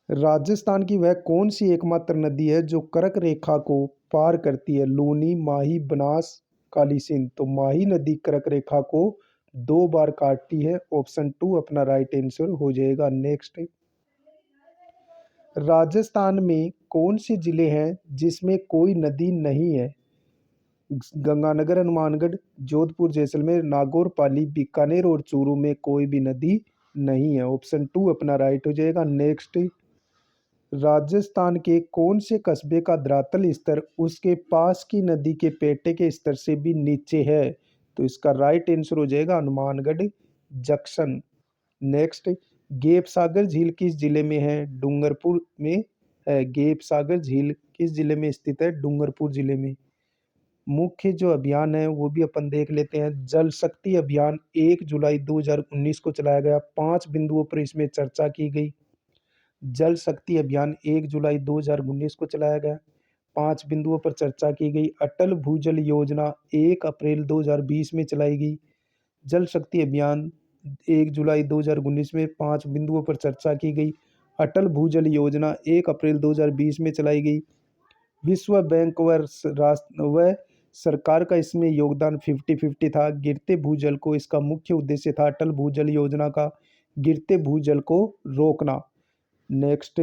राजस्थान की वह कौन सी एकमात्र नदी है जो कर्क रेखा को पार करती है? लूनी, माही, बनास, काली सिंध। तो माही नदी कर्क रेखा को 2 बार काटती है। ऑप्शन 2 अपना राइट आंसर हो जाएगा। नेक्स्ट, राजस्थान में कौन से जिले हैं जिसमें कोई नदी नहीं है? गंगानगर, हनुमानगढ़, जोधपुर, जैसलमेर, नागौर, पाली, बीकानेर और चूरू में कोई भी नदी नहीं है। ऑप्शन 2 अपना राइट हो जाएगा। नेक्स्ट, राजस्थान के कौन से कस्बे का धरातल स्तर उसके पास की नदी के पेटे के स्तर से भी नीचे है? तो इसका राइट आंसर हो जाएगा हनुमानगढ़ जंक्शन। नेक्स्ट, गेप सागर झील किस जिले में है? डूंगरपुर में है। गेप सागर झील किस जिले में स्थित है? डूंगरपुर जिले में। मुख्य जो अभियान है वो भी अपन देख लेते हैं। जल शक्ति अभियान 1 जुलाई 2019 को चलाया गया। 5 बिंदुओं पर इसमें चर्चा की गई। जल शक्ति अभियान 1 जुलाई 2019 को चलाया गया। 5 बिंदुओं पर चर्चा की गई। अटल भूजल योजना 1 अप्रैल 2020 में चलाई गई। जल शक्ति अभियान 1 जुलाई 2019 में 5 बिंदुओं पर चर्चा की गई। अटल भूजल योजना 1 अप्रैल 2020 में चलाई गई। विश्व बैंक व सरकार का इसमें योगदान 50-50 था। गिरते भूजल को इसका मुख्य उद्देश्य था अटल भूजल योजना का गिरते भूजल को रोकना। नेक्स्ट,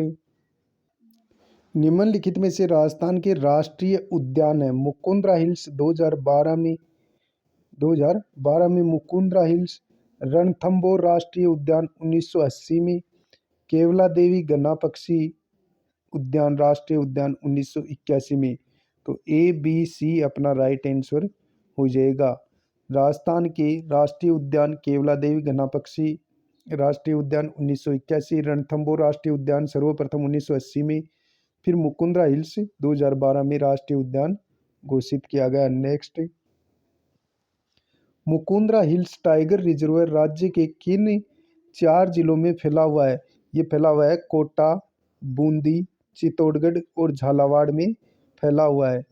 निम्नलिखित में से राजस्थान के राष्ट्रीय उद्यान है? मुकुंदरा हिल्स 2012 में मुकुंदरा हिल्स, रणथंभौर राष्ट्रीय उद्यान 1980 में, केवला देवी गन्ना पक्षी उद्यान राष्ट्रीय उद्यान 1981 में। तो ABC अपना राइट आंसर हो जाएगा। राजस्थान के राष्ट्रीय उद्यान केवला देवी गन्ना पक्षी राष्ट्रीय उद्यान 1981, रणथंभौर राष्ट्रीय उद्यान सर्वप्रथम 1980 में, फिर मुकुंदरा हिल्स 2012 में राष्ट्रीय उद्यान घोषित किया गया। Next, Mukundra hills tiger reserve राज्य के किन 4 जिलों में फैला हुआ है? ये फैला हुआ है कोटा, बूंदी, चित्तौड़गढ़ और झालावाड़ में फैला हुआ है।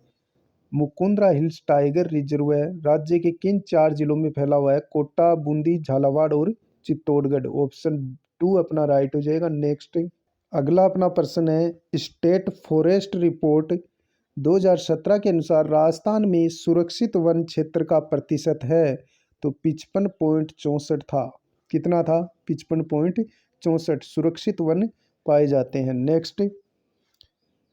मुकुंदरा हिल्स टाइगर रिजर्व राज्य के किन 4 जिलों में फैला हुआ है? कोटा, बूंदी, झालावाड़ और चित्तौड़गढ़। ऑप्शन 2 अपना राइट हो जाएगा। नेक्स्ट, अगला अपना प्रश्न है, स्टेट फॉरेस्ट रिपोर्ट 2017 के अनुसार राजस्थान में सुरक्षित वन क्षेत्र का प्रतिशत है तो 55.64 था। कितना था? 55.64 सुरक्षित वन पाए जाते हैं। नेक्स्ट,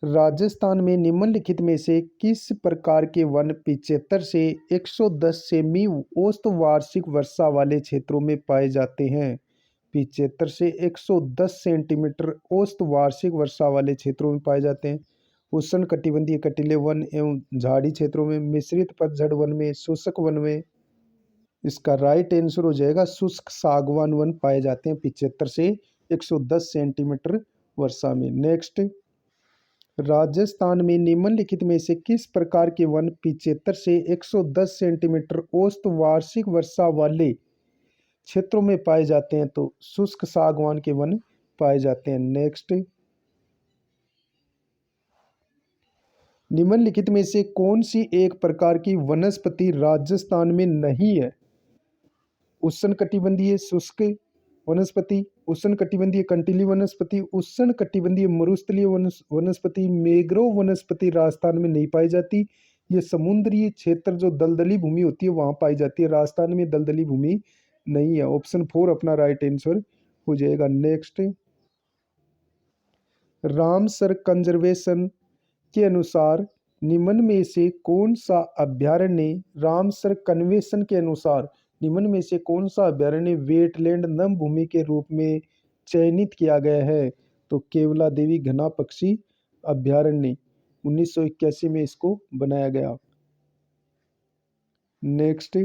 राजस्थान में निम्नलिखित में से किस प्रकार के वन 75 से 110 सेमी औसत वार्षिक वर्षा वाले क्षेत्रों में पाए जाते हैं? 75 से 110 सेंटीमीटर औसत वार्षिक वर्षा वाले क्षेत्रों में पाए जाते हैं। उष्ण कटिबंधीय कटीले वन एवं झाड़ी क्षेत्रों में, मिश्रित पतझड़ वन में, शुष्क वन में। इसका राइट आंसर हो जाएगा शुष्क सागवान वन पाए जाते हैं 75 से 110 सेंटीमीटर वर्षा में। नेक्स्ट, राजस्थान में निम्नलिखित में से किस प्रकार के वन 75 से 110 सेंटीमीटर औसत वार्षिक वर्षा वाले क्षेत्रों में पाए जाते हैं? तो शुष्क सागवान के वन पाए जाते हैं। नेक्स्ट, निम्नलिखित में से कौन सी एक प्रकार की वनस्पति राजस्थान में नहीं है? उष्णकटिबंधीय शुष्क वनस्पति, उष्णकटिबंधीय कंटीली वनस्पति, उष्णकटिबंधीय मरुस्थलीय वनस्पति, मैंग्रोव वनस्पति राजस्थान में नहीं पाई जाती। ये समुद्री क्षेत्र जो दलदली भूमि होती है वहां पाई जाती है, राजस्थान में दलदली भूमि नहीं है। ऑप्शन 4 अपना राइट आंसर हो जाएगा। नेक्स्ट, रामसर कंजर्वेशन के अनुसार निम्न में से कौन सा अभ्यारण्य रामसर कन्वेंशन के अनुसार निम्न में से कौन सा अभ्यारण्य वेटलैंड नम भूमि के रूप में चयनित किया गया है? तो केवला देवी घना पक्षी अभ्यारण्य 1981 में इसको बनाया गया। नेक्स्ट,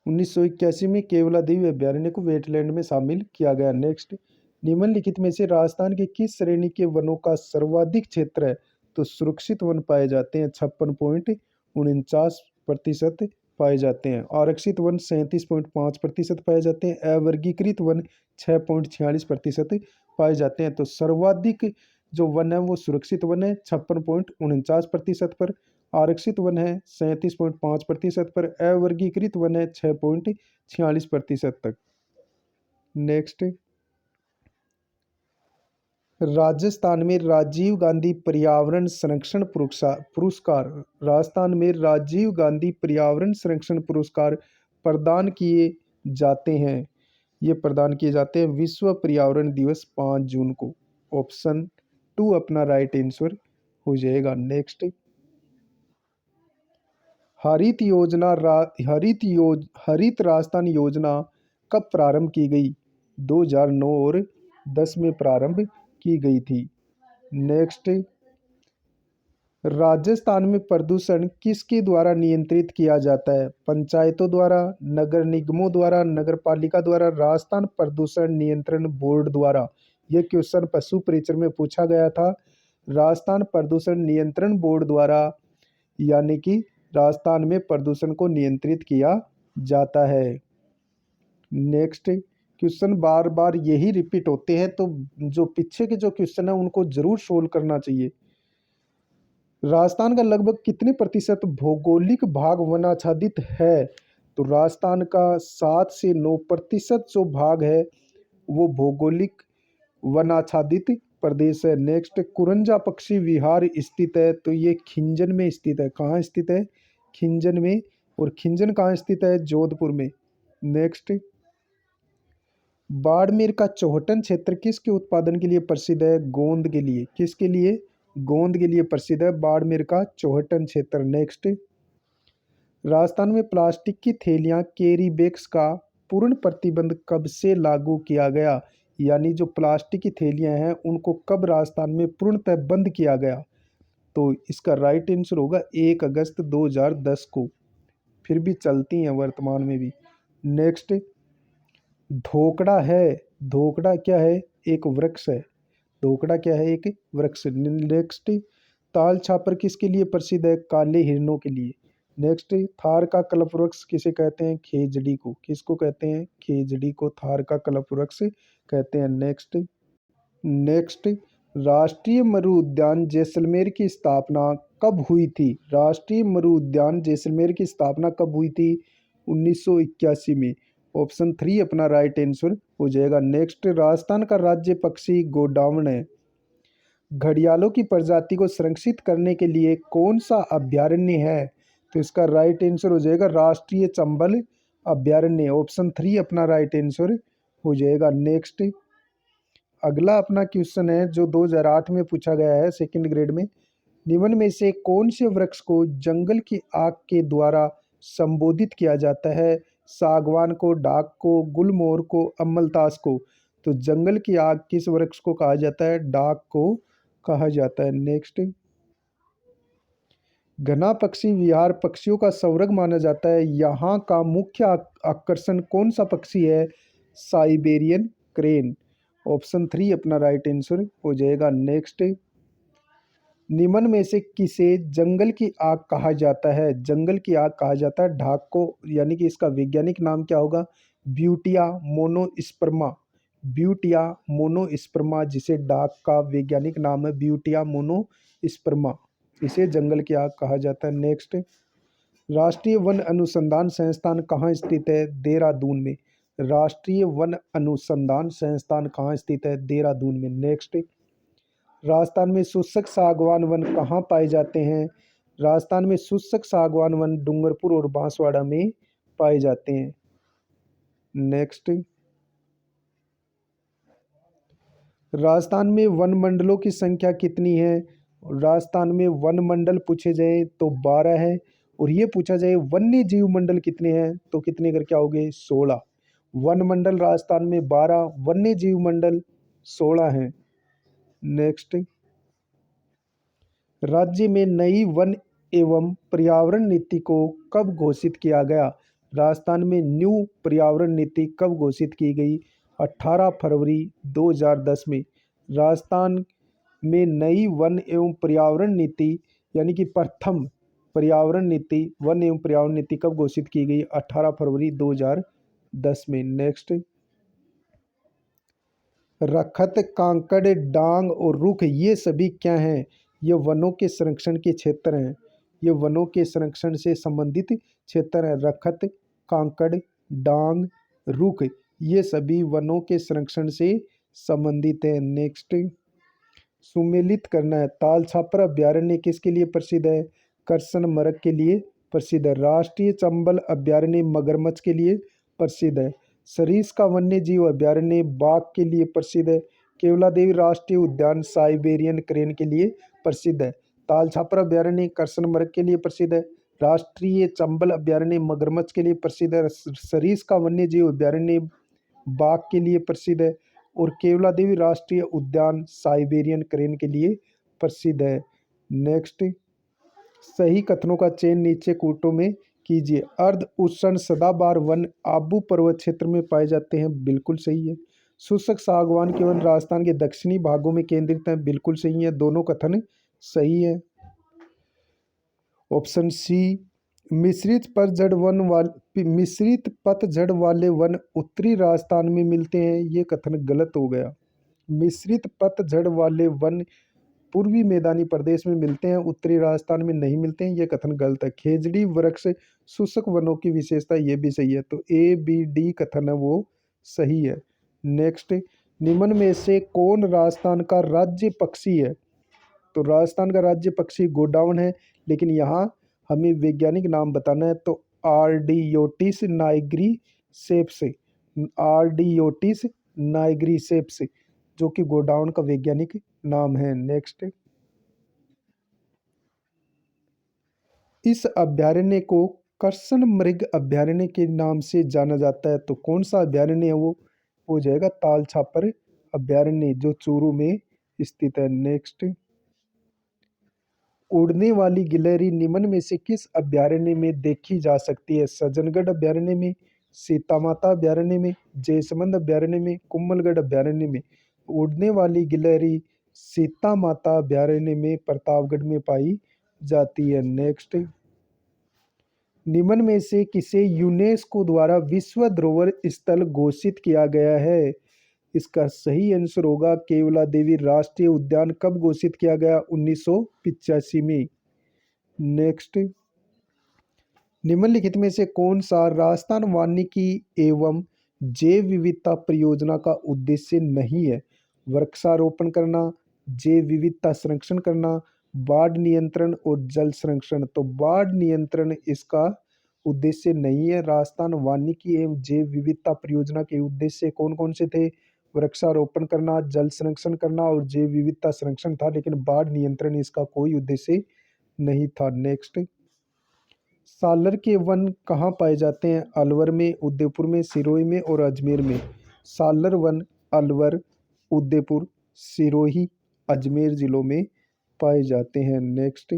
1981 में केवला देवी अभ्यारण्य को वेटलैंड में शामिल किया गया। नेक्स्ट, निम्नलिखित में से राजस्थान के किस श्रेणी के वनों का सर्वाधिक क्षेत्र है? तो सुरक्षित वन पाए जाते हैं 56.49% पाए जाते हैं। आरक्षित वन 37.5% पाए जाते हैं। अवर्गीकृत वन 6.46% पाए जाते हैं। तो सर्वाधिक जो वन है वो सुरक्षित वन है 56.49% पर, आरक्षित वन है 37.5% पर, अवर्गीकृत वन है 6.46% तक। नेक्स्ट, राजस्थान में राजीव गांधी पर्यावरण संरक्षण पुरस्कार राजस्थान में राजीव गांधी पर्यावरण संरक्षण पुरस्कार प्रदान किए जाते हैं। ये प्रदान किए जाते हैं विश्व पर्यावरण दिवस 5 जून को। ऑप्शन 2 अपना राइट आंसर हो जाएगा। नेक्स्ट, हरित राजस्थान योजना कब प्रारंभ की गई? 2009 और 10 में प्रारंभ की गई थी। नेक्स्ट, राजस्थान में प्रदूषण किसके द्वारा नियंत्रित किया जाता है? पंचायतों द्वारा, नगर निगमों द्वारा, नगर पालिका द्वारा, राजस्थान प्रदूषण नियंत्रण बोर्ड द्वारा। यह क्वेश्चन पशु परिचर में पूछा गया था। राजस्थान प्रदूषण नियंत्रण बोर्ड द्वारा, यानी कि राजस्थान में प्रदूषण को नियंत्रित किया जाता है। नेक्स्ट, क्वेश्चन बार बार यही रिपीट होते हैं तो जो पीछे के जो क्वेश्चन है उनको जरूर सोल्व करना चाहिए। राजस्थान का लगभग कितने प्रतिशत भौगोलिक भाग वनाच्छादित है? तो राजस्थान का 7 से 9% जो भाग है वो भौगोलिक वनाच्छादित प्रदेश है। नेक्स्ट, कुरंजा पक्षी विहार स्थित है तो ये खिंजन में स्थित है। कहाँ स्थित है? खिंजन में। और खिंजन कहाँ स्थित है? जोधपुर में। नेक्स्ट, बाड़मेर का चौहटन क्षेत्र किसके उत्पादन के लिए प्रसिद्ध है? गोंद के लिए। किसके लिए? गोंद के लिए प्रसिद्ध है बाड़मेर का चौहटन क्षेत्र। नेक्स्ट, राजस्थान में प्लास्टिक की थैलियाँ कैरी बैग्स का पूर्ण प्रतिबंध कब से लागू किया गया? यानी जो प्लास्टिक की थैलियाँ हैं उनको कब राजस्थान में पूर्णतः बंद किया गया? तो इसका राइट आंसर होगा 1 अगस्त 2010 को। फिर भी चलती हैं वर्तमान में भी। नेक्स्ट, धोकड़ा है। धोकड़ा क्या है? एक वृक्ष है। धोकड़ा क्या है? एक वृक्ष। नेक्स्ट, ताल छापर किसके लिए प्रसिद्ध है? काले हिरणों के लिए। नेक्स्ट, थार का कल्प वृक्ष किसे कहते हैं? खेजड़ी को। किसको कहते हैं? खेजड़ी को थार का कल्प वृक्ष कहते हैं। नेक्स्ट, राष्ट्रीय मरु उद्यान जैसलमेर की स्थापना कब हुई थी? राष्ट्रीय मरु उद्यान जैसलमेर की स्थापना कब हुई थी? 1981 में। ऑप्शन 3 अपना राइट आंसर हो जाएगा। नेक्स्ट, राजस्थान का राज्य पक्षी गोडावण है। घड़ियालों की प्रजाति को संरक्षित करने के लिए कौन सा अभयारण्य है? तो इसका राइट आंसर हो जाएगा राष्ट्रीय चंबल अभयारण्य। ऑप्शन 3 अपना राइट आंसर हो जाएगा। नेक्स्ट, अगला अपना क्वेश्चन है जो 2008 में पूछा गया है सेकंड ग्रेड में। निम्न में से कौन से वृक्ष को जंगल की आग के द्वारा संबोधित किया जाता है? सागवान को, डाक को, गुलमोहर को, अम्लतास को। तो जंगल की आग किस वृक्ष को कहा जाता है? डाक को कहा जाता है। नेक्स्ट, घना पक्षी विहार पक्षियों का स्वर्ग माना जाता है। यहाँ का मुख्य आकर्षण कौन सा पक्षी है? Siberian crane. ऑप्शन 3 अपना राइट आंसर हो जाएगा। नेक्स्ट, निम्न में से किसे जंगल की आग कहा जाता है? जंगल की आग कहा जाता है ढाक को, यानी कि इसका वैज्ञानिक नाम क्या होगा? Butea monosperma. ब्यूटिया मोनोस्पर्मा, जिसे डाक का वैज्ञानिक नाम है ब्यूटिया मोनोस्पर्मा, इसे जंगल की आग कहा जाता है। नेक्स्ट, राष्ट्रीय वन अनुसंधान संस्थान कहाँ स्थित है? देहरादून में। राष्ट्रीय वन अनुसंधान संस्थान कहाँ स्थित है? देहरादून में। नेक्स्ट, राजस्थान में शुष्क सागवान वन कहाँ पाए जाते हैं? राजस्थान में शुष्क सागवान वन डूंगरपुर और बांसवाड़ा में पाए जाते हैं। नेक्स्ट, राजस्थान में वन मंडलों की संख्या कितनी है? राजस्थान में वन मंडल पूछे जाए तो 12 है, और ये पूछा जाए वन्य जीव मंडल कितने हैं तो कितने करके आओगे? 16। वन मंडल राजस्थान में 12, वन्य जीव मंडल 16 हैं। नेक्स्ट, राज्य में नई वन एवं पर्यावरण नीति को कब घोषित किया गया? राजस्थान में न्यू पर्यावरण नीति कब घोषित की गई? 18 फरवरी 2010 में। राजस्थान में नई वन एवं पर्यावरण नीति यानी कि प्रथम पर्यावरण नीति, वन एवं पर्यावरण नीति कब घोषित की गई? 18 फरवरी 2010 में। नेक्स्ट, रखत, कांकड़, डांग और रुख ये सभी क्या हैं? ये वनों के संरक्षण के क्षेत्र हैं। ये वनों के संरक्षण से संबंधित क्षेत्र हैं। रखत, कांकड़, डांग, रुख ये सभी वनों के संरक्षण से संबंधित है। नेक्स्ट, सुमेलित करना है। ताल छापर अभ्यारण्य किसके लिए प्रसिद्ध है? करसन मरग के लिए प्रसिद्ध है। राष्ट्रीय चंबल अभ्यारण्य मगरमच्छ के लिए प्रसिद्ध है। सरीस का वन्य जीव अभ्यारण्य बाघ के लिए प्रसिद्ध है। केवला देवी राष्ट्रीय उद्यान साइबेरियन क्रेन के लिए प्रसिद्ध है। ताल छापर अभ्यारण्य करसन मरग के लिए प्रसिद्ध है। राष्ट्रीय चंबल अभ्यारण्य मगरमच्छ के लिए प्रसिद्ध है। सरीस का वन्य जीव अभ्यारण्य बाघ के लिए प्रसिद्ध है। और केवला देवी राष्ट्रीय उद्यान साइबेरियन क्रेन के लिए प्रसिद्ध है। नेक्स्ट, सही कथनों का चयन नीचे कोटों में कीजिए। अर्ध उष्ण सदाबहार वन आबू पर्वत क्षेत्र में पाए जाते हैं, बिल्कुल सही है। शुष्क सागवान के वन राजस्थान के दक्षिणी भागों में केंद्रित हैं, बिल्कुल सही है। दोनों कथन सही है। ऑप्शन सी, मिश्रित पतझड़ वाले वन उत्तरी राजस्थान में मिलते हैं, ये कथन गलत हो गया। मिश्रित पतझड़ वाले वन पूर्वी मैदानी प्रदेश में मिलते हैं, उत्तरी राजस्थान में नहीं मिलते हैं, ये कथन गलत है। खेजड़ी वृक्ष शुष्क वनों की विशेषता, ये भी सही है। तो ए बी डी कथन है वो सही है। नेक्स्ट, निम्न में से कौन राजस्थान का राज्य पक्षी है? तो राजस्थान का राज्य पक्षी गोडाउन है, लेकिन यहाँ हमें वैज्ञानिक नाम बताना है। तो आर्डियोटिस नाइग्रीसेप्स, आर्डियोटिस नाइग्रीसेप्स जो कि गोडाउन का वैज्ञानिक नाम है। नेक्स्ट, इस अभ्यारण्य को करसन मृग अभ्यारण्य के नाम से जाना जाता है। तो कौन सा अभ्यारण्य है वो? हो जाएगा ताल छापर अभ्यारण्य जो चूरू में स्थित है। नेक्स्ट, उड़ने वाली गिलहरी निम्न में से किस अभ्यारण्य में देखी जा सकती है? सज्जनगढ़ अभ्यारण्य में, सीतामाता अभ्यारण्य में, जयसमंद अभ्यारण्य में, कुम्भलगढ़ अभ्यारण्य में। उड़ने वाली गिलहरी सीता माता अभ्यारण्य में प्रतापगढ़ में पाई जाती है। नेक्स्ट, निम्न में से किसे यूनेस्को द्वारा विश्व धरोहर स्थल घोषित किया गया है? इसका सही आंसर होगा केवला देवी राष्ट्रीय उद्यान। कब घोषित किया गया? 1985 में। नेक्स्ट, निम्नलिखित में से कौन सा राजस्थान वानिकी एवं जैव विविधता परियोजना का उद्देश्य नहीं है? वृक्षारोपण करना, जैव विविधता संरक्षण करना, बाढ़ नियंत्रण और जल संरक्षण। तो बाढ़ नियंत्रण इसका उद्देश्य नहीं है। राजस्थान वानिकी एवं जैव विविधता परियोजना के उद्देश्य कौन कौन से थे? वृक्षारोपण करना, जल संरक्षण करना और जैव विविधता संरक्षण था, लेकिन बाढ़ नियंत्रण इसका कोई उद्देश्य नहीं था। नेक्स्ट, सालर के वन कहाँ पाए जाते हैं? अलवर में, उदयपुर में, सिरोही में और अजमेर में। सालर वन अलवर, उदयपुर, सिरोही, अजमेर जिलों में पाए जाते हैं। नेक्स्ट,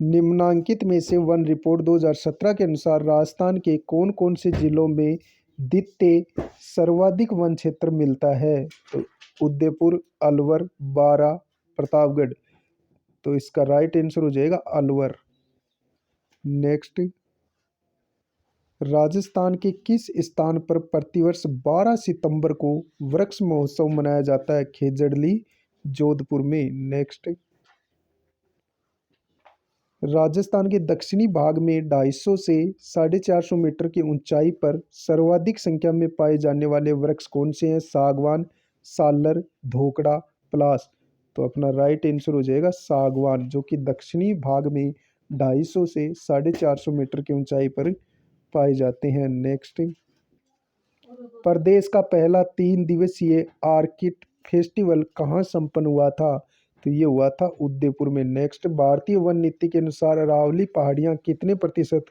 निम्नांकित में से वन रिपोर्ट 2017 के अनुसार राजस्थान के कौन कौन से जिलों में द्वितीय सर्वाधिक वन क्षेत्र मिलता है? तो उदयपुर, अलवर, बारा, प्रतापगढ़। तो इसका राइट आंसर हो जाएगा अलवर। नेक्स्ट, राजस्थान के किस स्थान पर प्रतिवर्ष 12 सितंबर को वृक्ष महोत्सव मनाया जाता है? खेजड़ली, जोधपुर में। नेक्स्ट, राजस्थान के दक्षिणी भाग में 250 से 450 मीटर की ऊंचाई पर सर्वाधिक संख्या में पाए जाने वाले वृक्ष कौन से हैं? सागवान, सालर, धोकड़ा, पलास। तो अपना राइट आंसर हो जाएगा सागवान, जो कि दक्षिणी भाग में 250 से 450 मीटर की ऊंचाई पर पाए जाते हैं। नेक्स्ट, प्रदेश का पहला 3 दिवसीय आर्किड फेस्टिवल कहाँ संपन्न हुआ था? तो ये हुआ था उदयपुर में। नेक्स्ट, भारतीय वन नीति के अनुसार अरावली पहाड़ियाँ कितने प्रतिशत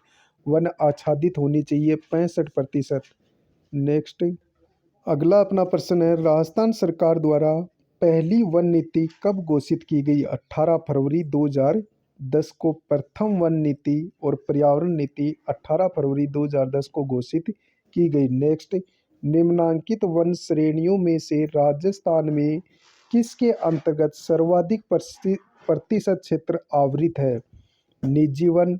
वन आच्छादित होनी चाहिए? 65%। नेक्स्ट, अगला अपना प्रश्न है, राजस्थान सरकार द्वारा पहली वन नीति कब घोषित की गई? 18 फरवरी 2010 को प्रथम वन नीति और पर्यावरण नीति 18 फरवरी 2010 को घोषित की गई। नेक्स्ट, निम्नांकित वन श्रेणियों में से राजस्थान में किसके अंतर्गत सर्वाधिक प्रतिशत क्षेत्र आवृत है? निजी वन,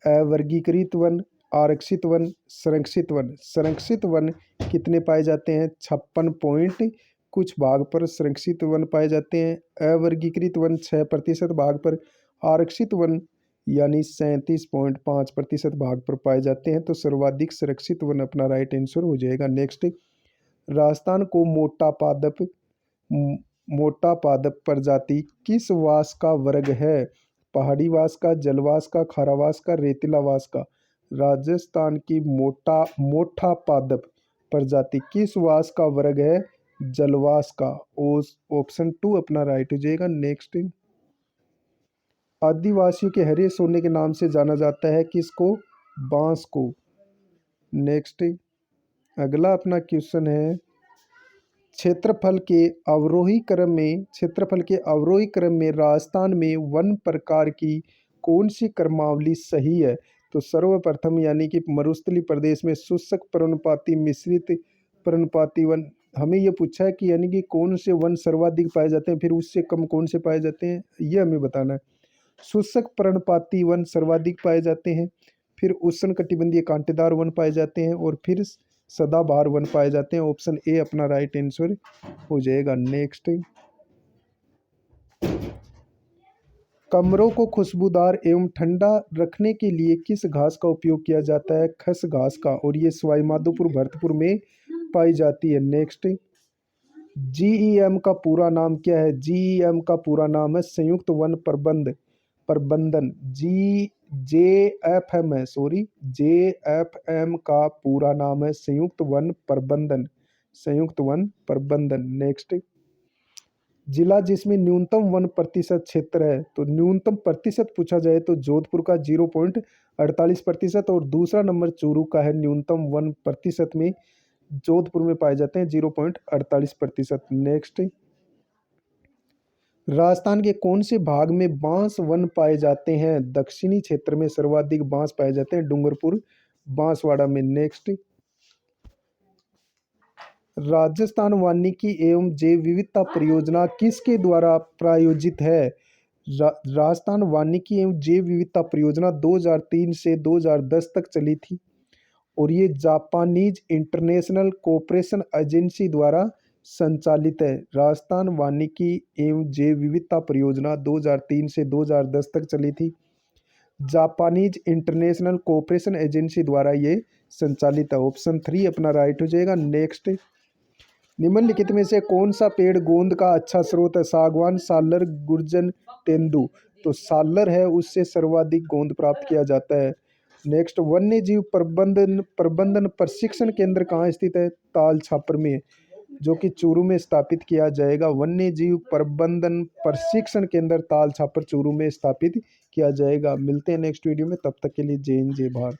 अवर्गीकृत वन, आरक्षित वन, संरक्षित वन। संरक्षित वन कितने पाए जाते हैं? 56 पॉइंट कुछ भाग पर संरक्षित वन पाए जाते हैं। अवर्गीकृत वन 6% भाग पर, आरक्षित वन यानी 37.5% भाग पर पाए जाते हैं। तो सर्वाधिक संरक्षित वन अपना राइट आंसर हो जाएगा। नेक्स्ट, राजस्थान को मोटा पादप प्रजाति किस वास का वर्ग है? पहाड़ी वास का, जलवास का, खारावास का, रेतीला वास का। राजस्थान की मोटा पादप प्रजाति किस वास का वर्ग है? जलवास का। ऑप्शन 2 अपना राइट हो जाएगा। नेक्स्ट, आदिवासियों के हरे सोने के नाम से जाना जाता है किसको? बांस को। नेक्स्ट, अगला अपना क्वेश्चन है, क्षेत्रफल के अवरोही क्रम में राजस्थान में वन प्रकार की कौन सी क्रमावली सही है? तो सर्वप्रथम यानी कि मरुस्थलीय प्रदेश में शुष्क पर्णपाती मिश्रित पर्णपाती वन। हमें यह पूछा है कि यानी कि कौन से वन सर्वाधिक पाए जाते हैं, फिर उससे कम कौन से पाए जाते हैं, यह हमें बताना है। शुष्क पर्णपाती वन सर्वाधिक पाए जाते हैं, फिर उष्णकटिबंधीय कांटेदार वन पाए जाते हैं और फिर सदाबहार वन पाए जाते हैं। ऑप्शन ए अपना राइट आंसर हो जाएगा। नेक्स्ट, कमरों को खुशबूदार एवं ठंडा रखने के लिए किस घास का उपयोग किया जाता है? खस घास का, और ये सवाई माधोपुर भरतपुर में पाई जाती है। नेक्स्ट, जीईएम का पूरा नाम क्या है? जीईएम का पूरा नाम है संयुक्त वन प्रबंधन। जेएफएम है, सॉरी, जेएफएम का पूरा नाम है संयुक्त वन प्रबंधन। नेक्स्ट, जिला जिसमें न्यूनतम वन प्रतिशत क्षेत्र है, तो न्यूनतम प्रतिशत पूछा जाए तो जोधपुर का 0.48% और दूसरा नंबर चूरू का है न्यूनतम वन प्रतिशत में, जोधपुर में पाए जाते हैं 0.48%। नेक्स्ट, राजस्थान के कौन से भाग में बांस वन पाए जाते हैं? दक्षिणी क्षेत्र में सर्वाधिक बांस पाए जाते हैं, डूंगरपुर, बांसवाड़ा में। नेक्स्ट, राजस्थान वानिकी एवं जैव विविधता परियोजना किसके द्वारा प्रायोजित है? राजस्थान वानिकी एवं जैव विविधता परियोजना 2003 से 2010 तक चली थी और ये जापानीज इंटरनेशनल कोऑपरेशन एजेंसी द्वारा संचालित है। राजस्थान वानिकी एवं जैव विविधता परियोजना 2003 से 2010 तक चली थी। जापानीज इंटरनेशनल कोऑपरेशन एजेंसी द्वारा ये संचालित है। ऑप्शन 3 अपना राइट हो जाएगा। नेक्स्ट, निम्नलिखित में से कौन सा पेड़ गोंद का अच्छा स्रोत है? सागवान, साल्लर, गुर्जन, तेंदू। तो साल्लर है, उससे सर्वाधिक गोंद प्राप्त किया जाता है। नेक्स्ट, वन्य जीव प्रबंधन प्रबंधन प्रशिक्षण केंद्र कहाँ स्थित है? ताल छापर में, जो कि चूरू में स्थापित किया जाएगा। वन्य जीव प्रबंधन प्रशिक्षण केंद्र ताल छापर चूरू में स्थापित किया जाएगा। मिलते हैं नेक्स्ट वीडियो में, तब तक के लिए जय हिंद जय भारत।